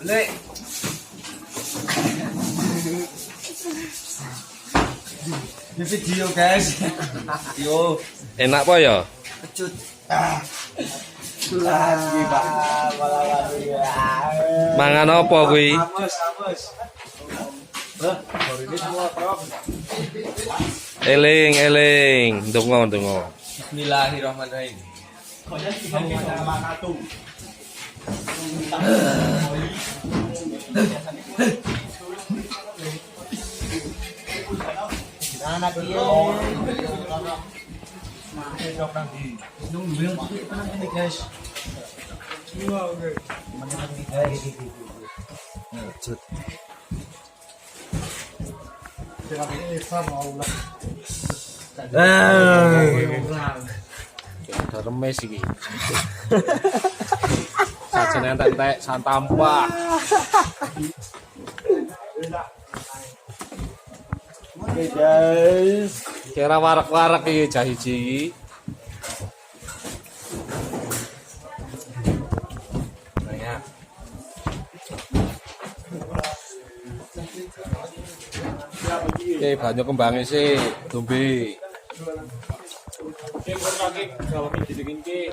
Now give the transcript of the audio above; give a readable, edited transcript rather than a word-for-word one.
Lek. Di video guys. Yo. Enak apa ya? Kecut. Lagi Pak. Mangan apa kuwi? Ames. Baru ini semua prop. Eling, donga. Bismillahirrahmanirrahim. Anak dia. Guys. Ada remes iki. Sajane entek santampah. Oke guys. Kira warak-warak iki cah hiji iki. Oke, banyu kembangnya sih, dombe. Oke, kaki, kalau didingin ke.